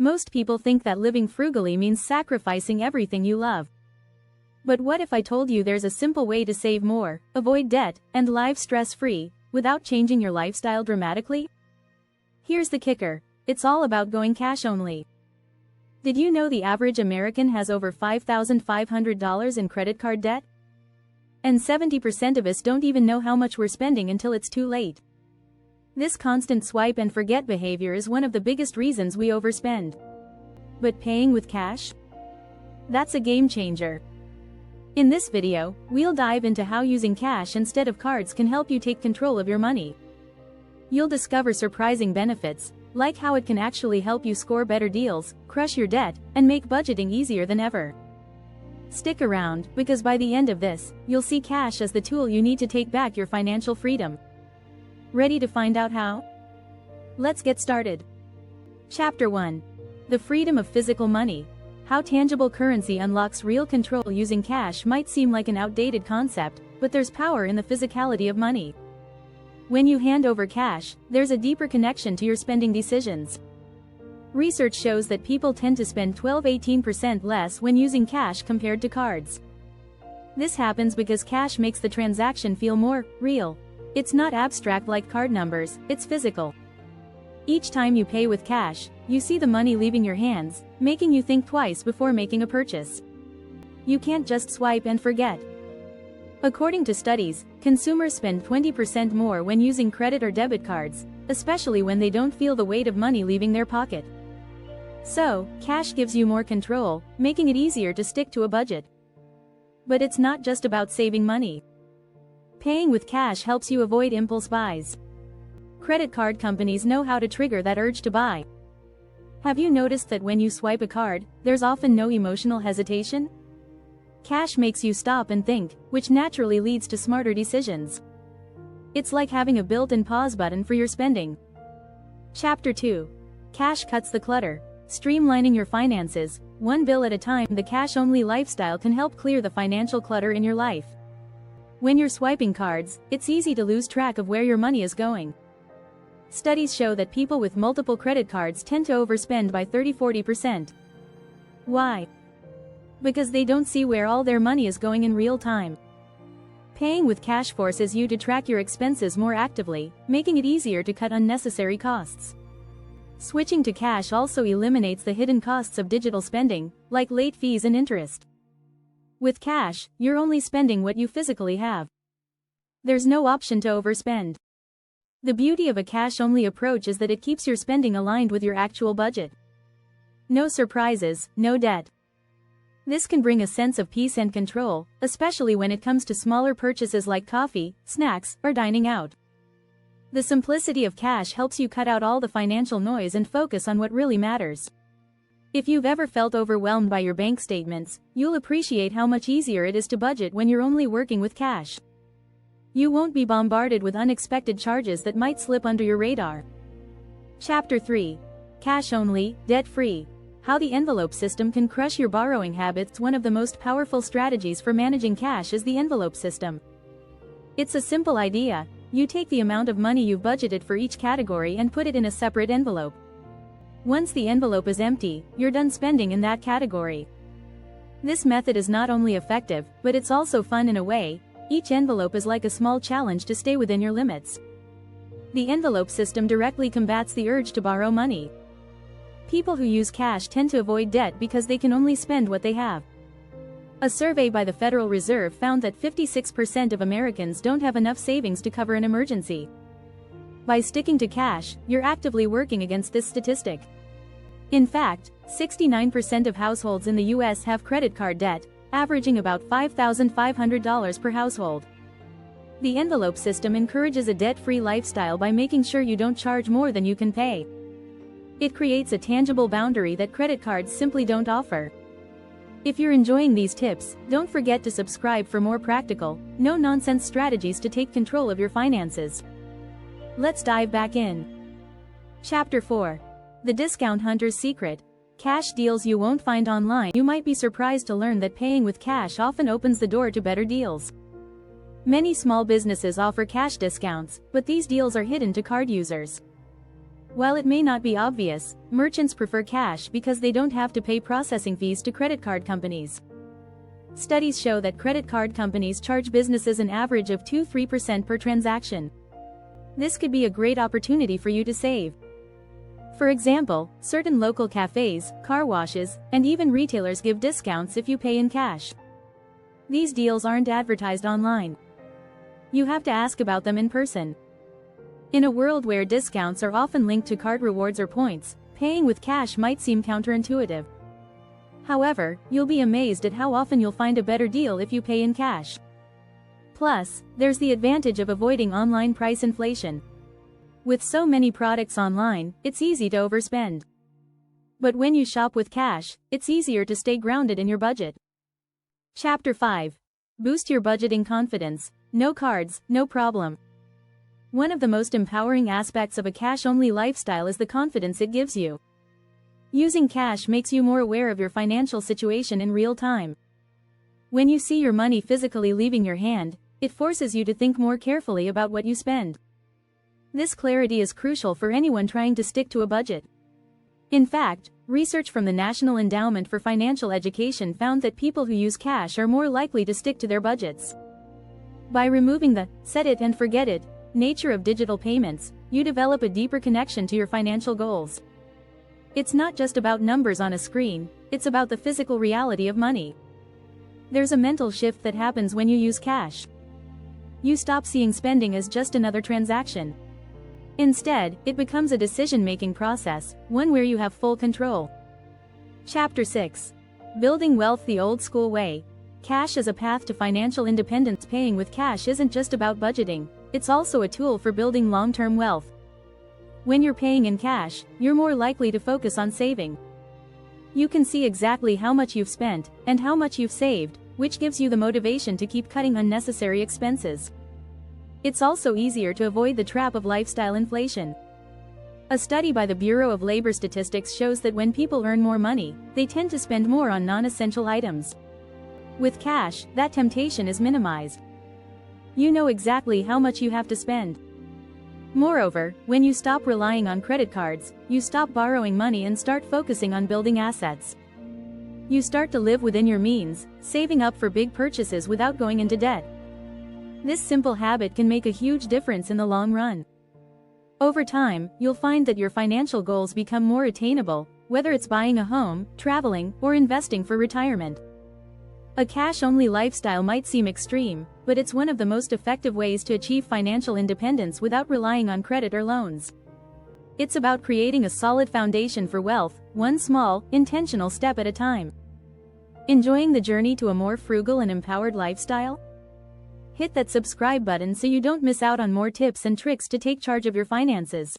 Most people think that living frugally means sacrificing everything you love. But what if I told you there's a simple way to save more, avoid debt, and live stress-free, without changing your lifestyle dramatically? Here's the kicker. It's all about going cash only. Did you know the average American has over $5,500 in credit card debt? And 70% of us don't even know how much we're spending until it's too late. This constant swipe and forget behavior is one of the biggest reasons we overspend. But paying with cash? That's a game changer. In this video, we'll dive into how using cash instead of cards can help you take control of your money. You'll discover surprising benefits, like how it can actually help you score better deals, crush your debt, and make budgeting easier than ever. Stick around, because by the end of this, you'll see cash as the tool you need to take back your financial freedom. Ready to find out how? Let's get started. Chapter 1. The Freedom of Physical Money. How tangible currency unlocks real control. Using cash might seem like an outdated concept, but there's power in the physicality of money. When you hand over cash, there's a deeper connection to your spending decisions. Research shows that people tend to spend 12–18% less when using cash compared to cards. This happens because cash makes the transaction feel more real. It's not abstract like card numbers, it's physical. Each time you pay with cash, you see the money leaving your hands, making you think twice before making a purchase. You can't just swipe and forget. According to studies, consumers spend 20% more when using credit or debit cards, especially when they don't feel the weight of money leaving their pocket. So, cash gives you more control, making it easier to stick to a budget. But it's not just about saving money. Paying with cash helps you avoid impulse buys. Credit card companies know how to trigger that urge to buy. Have you noticed that when you swipe a card, there's often no emotional hesitation? Cash makes you stop and think, which naturally leads to smarter decisions. It's like having a built-in pause button for your spending. Chapter 2. Cash cuts the clutter. Streamlining your finances, one bill at a time. The cash-only lifestyle can help clear the financial clutter in your life. When you're swiping cards, it's easy to lose track of where your money is going. Studies show that people with multiple credit cards tend to overspend by 30–40%. Why? Because they don't see where all their money is going in real time. Paying with cash forces you to track your expenses more actively, making it easier to cut unnecessary costs. Switching to cash also eliminates the hidden costs of digital spending, like late fees and interest. With cash, you're only spending what you physically have. There's no option to overspend. The beauty of a cash-only approach is that it keeps your spending aligned with your actual budget. No surprises, no debt. This can bring a sense of peace and control, especially when it comes to smaller purchases like coffee, snacks, or dining out. The simplicity of cash helps you cut out all the financial noise and focus on what really matters. If you've ever felt overwhelmed by your bank statements, you'll appreciate how much easier it is to budget when you're only working with cash. You won't be bombarded with unexpected charges that might slip under your radar. Chapter 3. Cash only, debt-free. How the envelope system can crush your borrowing habits. One of the most powerful strategies for managing cash is the envelope system. It's a simple idea. You take the amount of money you've budgeted for each category and put it in a separate envelope. Once the envelope is empty, you're done spending in that category. This method is not only effective, but it's also fun in a way. Each envelope is like a small challenge to stay within your limits. The envelope system directly combats the urge to borrow money. People who use cash tend to avoid debt because they can only spend what they have. A survey by the Federal Reserve found that 56% of Americans don't have enough savings to cover an emergency. By sticking to cash, you're actively working against this statistic. In fact, 69% of households in the U.S. have credit card debt, averaging about $5,500 per household. The envelope system encourages a debt-free lifestyle by making sure you don't charge more than you can pay. It creates a tangible boundary that credit cards simply don't offer. If you're enjoying these tips, don't forget to subscribe for more practical, no-nonsense strategies to take control of your finances. Let's dive back in. Chapter 4. The Discount Hunter's Secret. Cash deals you won't find online. You might be surprised to learn that paying with cash often opens the door to better deals. Many small businesses offer cash discounts, but these deals are hidden to card users. While it may not be obvious, merchants prefer cash because they don't have to pay processing fees to credit card companies. Studies show that credit card companies charge businesses an average of 2–3% per transaction. This could be a great opportunity for you to save. For example, certain local cafes, car washes, and even retailers give discounts if you pay in cash. These deals aren't advertised online. You have to ask about them in person. In a world where discounts are often linked to card rewards or points, paying with cash might seem counterintuitive. However, you'll be amazed at how often you'll find a better deal if you pay in cash. Plus, there's the advantage of avoiding online price inflation. With so many products online, it's easy to overspend. But when you shop with cash, it's easier to stay grounded in your budget. Chapter 5. Boost your budgeting confidence. No cards, no problem. One of the most empowering aspects of a cash-only lifestyle is the confidence it gives you. Using cash makes you more aware of your financial situation in real time. When you see your money physically leaving your hand, it forces you to think more carefully about what you spend. This clarity is crucial for anyone trying to stick to a budget. In fact, research from the National Endowment for Financial Education found that people who use cash are more likely to stick to their budgets. By removing the set it and forget it nature of digital payments, you develop a deeper connection to your financial goals. It's not just about numbers on a screen, it's about the physical reality of money. There's a mental shift that happens when you use cash. You stop seeing spending as just another transaction. Instead, it becomes a decision-making process, one where you have full control. Chapter 6. Building wealth the old school way. Cash as a path to financial independence. Paying with cash isn't just about budgeting, it's also a tool for building long-term wealth. When you're paying in cash, you're more likely to focus on saving. You can see exactly how much you've spent, and how much you've saved, which gives you the motivation to keep cutting unnecessary expenses. It's also easier to avoid the trap of lifestyle inflation. A study by the Bureau of Labor Statistics shows that when people earn more money, they tend to spend more on non-essential items. With cash, that temptation is minimized. You know exactly how much you have to spend. Moreover, when you stop relying on credit cards, you stop borrowing money and start focusing on building assets. You start to live within your means, saving up for big purchases without going into debt. This simple habit can make a huge difference in the long run. Over time, you'll find that your financial goals become more attainable, whether it's buying a home, traveling, or investing for retirement. A cash-only lifestyle might seem extreme, but it's one of the most effective ways to achieve financial independence without relying on credit or loans. It's about creating a solid foundation for wealth, one small, intentional step at a time. Enjoying the journey to a more frugal and empowered lifestyle? Hit that subscribe button so you don't miss out on more tips and tricks to take charge of your finances.